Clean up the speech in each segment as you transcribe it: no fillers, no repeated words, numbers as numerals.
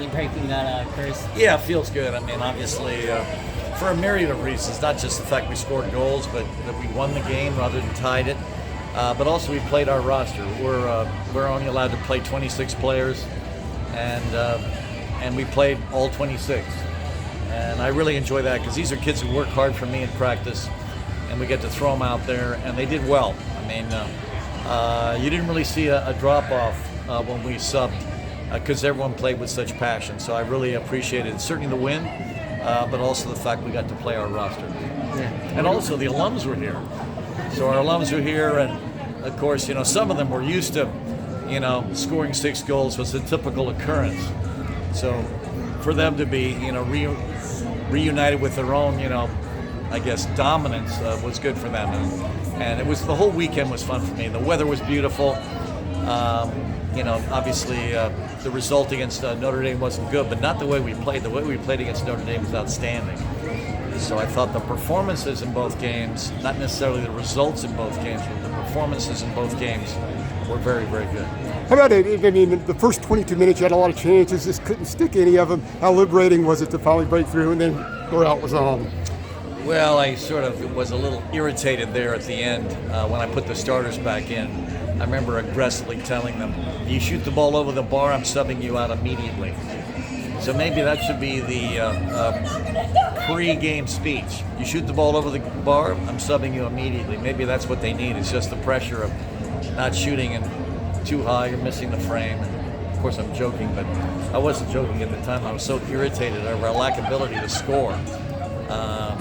finally breaking that curse? Yeah, it feels good. I mean, obviously, for a myriad of reasons, not just the fact we scored goals, but that we won the game rather than tied it. But also we played our roster. We're only allowed to play 26 players, and we played all 26. And I really enjoy that because these are kids who work hard for me in practice, and we get to throw them out there, and they did well. I mean, you didn't really see a drop-off when we subbed because everyone played with such passion. So I really appreciated it. Certainly the win, but also the fact we got to play our roster. Yeah. And also the alums were here. So our alums were here, and of course, some of them were used to, scoring 6 goals was a typical occurrence. So for them to be, reunited with their own, I guess, dominance was good for them. And it was, the whole weekend was fun for me. The weather was beautiful. Obviously the result against Notre Dame wasn't good, but not the way we played. The way we played against Notre Dame was outstanding. So I thought the performances in both games, not necessarily the results in both games, but the performances in both games were very, very good. How about it? I mean, the first 22 minutes, you had a lot of chances, just couldn't stick any of them. How liberating was it to finally break through and then go out was on? Well, I sort of was a little irritated there at the end when I put the starters back in. I remember aggressively telling them, you shoot the ball over the bar, I'm subbing you out immediately. So maybe that should be the pre-game speech. You shoot the ball over the bar, I'm subbing you immediately. Maybe that's what they need. It's just the pressure of not shooting and too high, you're missing the frame. And of course, I'm joking, but I wasn't joking at the time. I was so irritated over our lack of ability to score,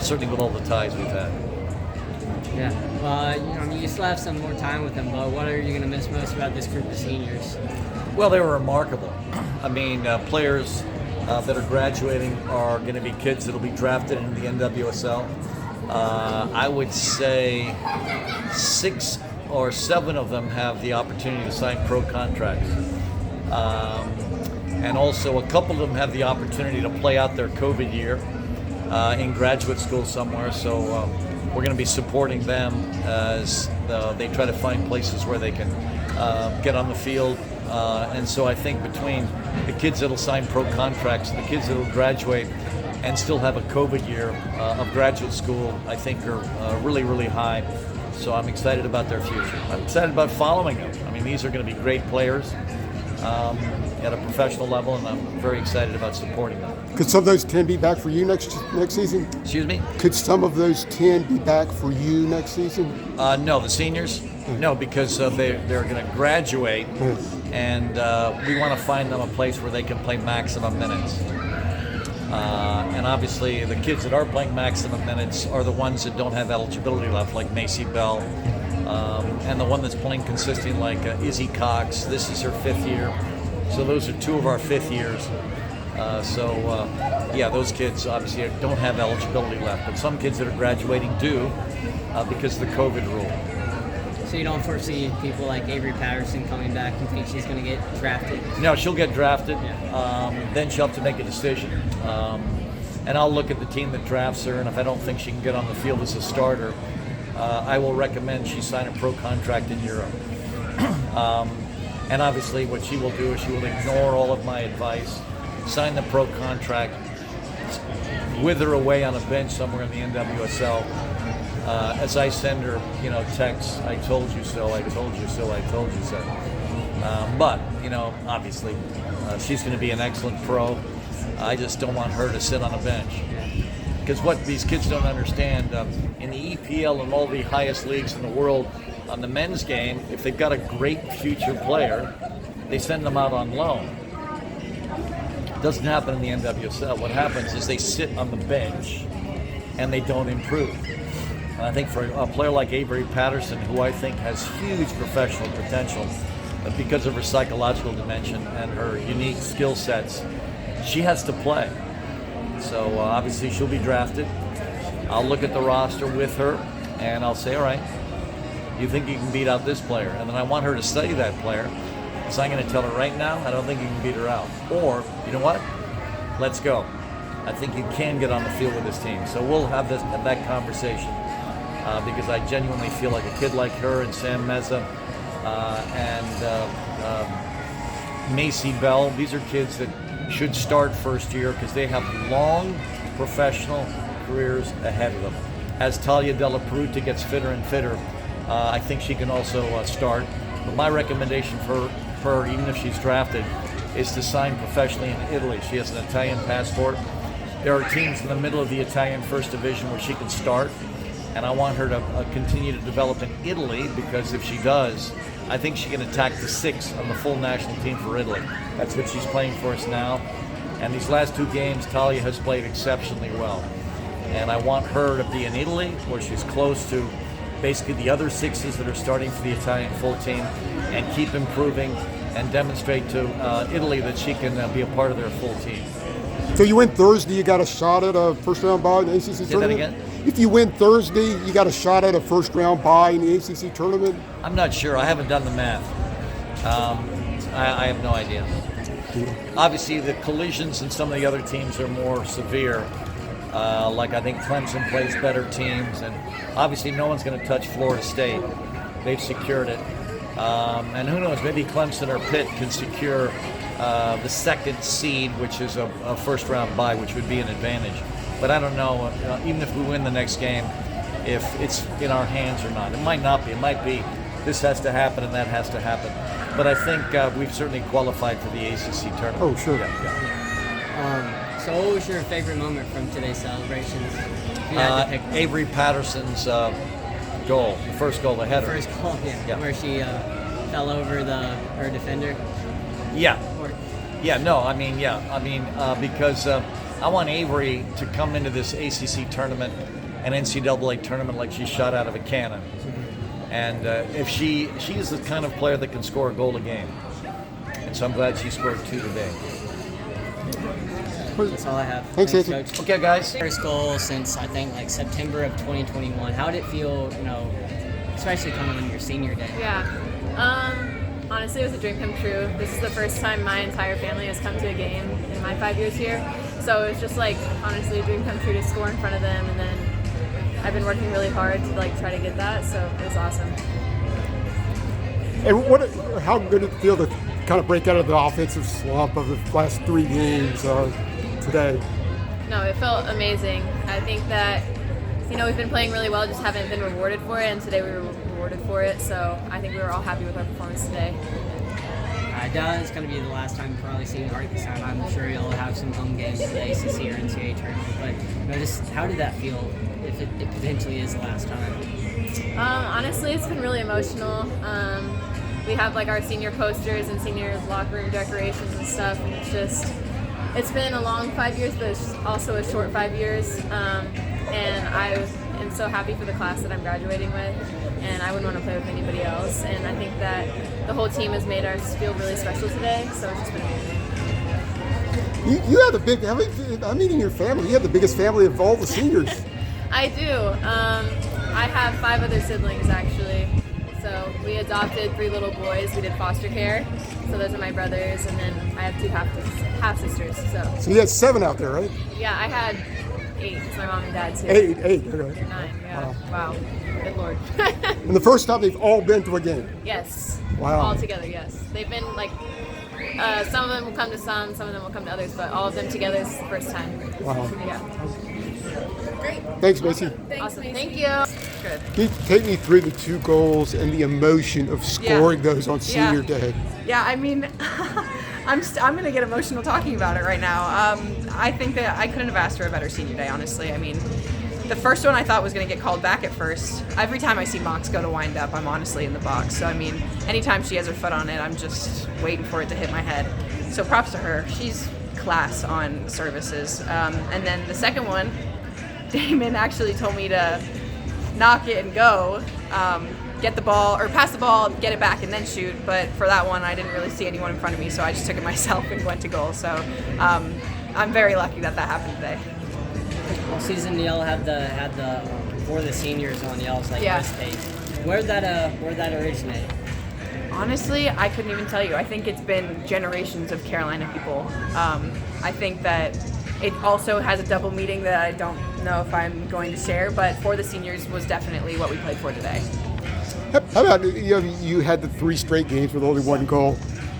certainly with all the ties we've had. Yeah. Well, you still have some more time with them, but what are you going to miss most about this group of seniors? Well, they were remarkable. I mean, players that are graduating are going to be kids that will be drafted in the NWSL. I would say 6 or 7 of them have the opportunity to sign pro contracts. And also a couple of them have the opportunity to play out their COVID year in graduate school somewhere. So we're going to be supporting them as they try to find places where they can get on the field. And so I think between the kids that'll sign pro contracts and the kids that'll graduate and still have a COVID year of graduate school, I think are really, really high. So I'm excited about their future. I'm excited about following them. I mean, these are going to be great players at a professional level, and I'm very excited about supporting them. Could some of those 10 be back for you next season? Excuse me? Could some of those 10 be back for you next season? No, the seniors? No, because they're going to graduate, and we want to find them a place where they can play maximum minutes. And obviously, the kids that are playing maximum minutes are the ones that don't have eligibility left, like Maycee Bell, and the one that's playing consistently, like Izzy Cox. This is her 5th year. So those are 2 of our 5th years. Yeah, those kids obviously don't have eligibility left, but some kids that are graduating do because of the COVID rule. So you don't foresee people like Avery Patterson coming back? You think she's going to get drafted? No, she'll get drafted. Yeah. Then she'll have to make a decision. And I'll look at the team that drafts her, and if I don't think she can get on the field as a starter, I will recommend she sign a pro contract in Europe. And obviously what she will do is she will ignore all of my advice, sign the pro contract, wither away on a bench somewhere in the NWSL. As I send her, texts, I told you so, I told you so, I told you so. But, obviously, she's going to be an excellent pro. I just don't want her to sit on a bench. Because what these kids don't understand, in the EPL and all the highest leagues in the world, on the men's game, if they've got a great future player, they send them out on loan. It doesn't happen in the NWSL. What happens is they sit on the bench and they don't improve. And I think for a player like Avery Patterson, who I think has huge professional potential, but because of her psychological dimension and her unique skill sets, she has to play. So obviously she'll be drafted. I'll look at the roster with her and I'll say, all right, you think you can beat out this player? And then I want her to study that player. So I'm going to tell her right now, I don't think you can beat her out. Or, you know what? Let's go. I think you can get on the field with this team. So we'll have that conversation because I genuinely feel like a kid like her and Sam Meza and Maycee Bell, these are kids that should start first year because they have long professional careers ahead of them. As Talia Della Peruta gets fitter and fitter, I think she can also start. But my recommendation for her, even if she's drafted, is to sign professionally in Italy. She has an Italian passport. There are teams in the middle of the Italian First Division where she can start, and I want her to continue to develop in Italy, because if she does, I think she can attack the 6 on the full national team for Italy. That's what she's playing for us now. And these last 2 games, Talia has played exceptionally well. And I want her to be in Italy, where she's close to basically the other 6s that are starting for the Italian full team, and keep improving and demonstrate to Italy that she can be a part of their full team. So you win Thursday, you got a shot at a first-round bye in the ACC tournament? Say that again? If you win Thursday, you got a shot at a first-round bye in the ACC tournament? I'm not sure. I haven't done the math. I have no idea. Obviously, the collisions in some of the other teams are more severe. Like I think Clemson plays better teams, and obviously no one's going to touch Florida State. They've secured it. And who knows, maybe Clemson or Pitt can secure the 2nd seed, which is a first-round bye, which would be an advantage. But I don't know, even if we win the next game, if it's in our hands or not. It might not be. It might be this has to happen and that has to happen. But I think we've certainly qualified for the ACC tournament. Oh, sure. Yeah. So what was your favorite moment from today's celebrations? If you had to pick one. Avery Patterson's goal, the first goal, the header. First goal, yeah. Where she fell over her defender. Yeah. Because I want Avery to come into this ACC tournament and NCAA tournament like she's shot out of a cannon. And if she is the kind of player that can score a goal a game. And so I'm glad she scored 2 today. That's all I have. Thanks, Anson. Coach. Okay, guys. First goal since I think like September of 2021. How did it feel, especially coming on your senior day? Yeah. Honestly, it was a dream come true. This is the first time my entire family has come to a game in my 5 years here. So it was just honestly a dream come true to score in front of them, and then I've been working really hard to try to get that, so it was awesome. And how good did it feel to kind of break out of the offensive slump of the last 3 games today? No, it felt amazing. I think that, we've been playing really well, just haven't been rewarded for it, and today we were rewarded for it, so I think we were all happy with our performance today. I doubt it's going to be the last time you've probably seen Arkansas. I'm sure you'll have some home games in the ACC or NCAA tournament, but just how did that feel if it potentially is the last time? Honestly, it's been really emotional. We have our senior posters and senior locker room decorations and stuff, and it's been a long 5 years, but it's also a short 5 years. And I am so happy for the class that I'm graduating with, and I wouldn't want to play with anybody else. And I think that the whole team has made us feel really special today, so it's just been amazing. You have I'm meeting your family. You have the biggest family of all the seniors. I do. I have 5 other siblings, actually. So we adopted 3 little boys. We did foster care. So those are my brothers, and then I have 2 half-sisters. So you had 7 out there, right? Yeah, I had 8. It's my mom and dad, too. 8, okay. 9, yeah. Wow. Good Lord. And the first time they've all been to a game. Yes. Wow. All together, yes. They've been some of them will come to some of them will come to others, but all of them together is the first time. Wow. Yeah. Great. Thanks, Maycee. Thanks, Awesome. Maycee. Thank you. Good. Can you take me through the 2 goals and the emotion of scoring those on senior day? Yeah, I mean, I'm going to get emotional talking about it right now. I think that I couldn't have asked for a better senior day, honestly. I mean, the first one I thought was going to get called back at first. Every time I see Mox go to wind up, I'm honestly in the box. So, I mean, anytime she has her foot on it, I'm just waiting for it to hit my head. So props to her. She's class on services. And then the second one, Damon actually told me to knock it and go, get the ball, or pass the ball, get it back, and then shoot. But for that one, I didn't really see anyone in front of me, so I just took it myself and went to goal. So I'm very lucky that happened today. All season, Yale had the for the seniors on Yale's list stage. Where'd that originate? Honestly, I couldn't even tell you. I think it's been generations of Carolina people. I think that it also has a double meaning that I don't know if I'm going to share, but for the seniors was definitely what we played for today. How about you had the 3 straight games with only 1 goal?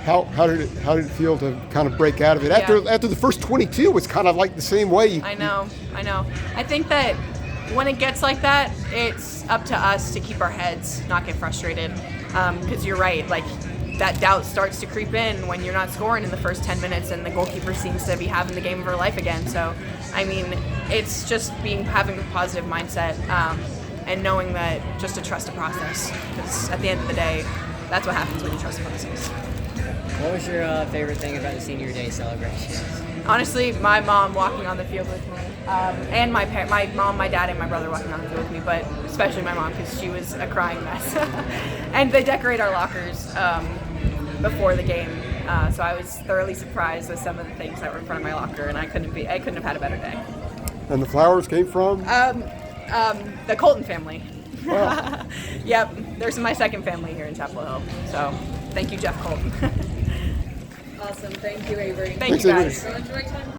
how did it feel to kind of break out of it after the first 22 was kind of like the same way? I know. I think that when it gets like that, it's up to us to keep our heads, not get frustrated. Because you're right, like that doubt starts to creep in when you're not scoring in the first 10 minutes and the goalkeeper seems to be having the game of her life again. So, I mean, it's just having a positive mindset and knowing that just to trust the process. Because at the end of the day, that's what happens when you trust the process. What was your favorite thing about the senior day celebration? Honestly, my mom walking on the field with me, and my mom, my dad, and my brother walking on the field with me, but especially my mom because she was a crying mess. And they decorate our lockers before the game, so I was thoroughly surprised with some of the things that were in front of my locker, and I couldn't have had a better day. And the flowers came from? The Colton family. Wow. Yep, there's my second family here in Chapel Hill, so thank you, Jeff Colton. Awesome. Thank you, Avery. Thank you, Avery. guys. So enjoy time.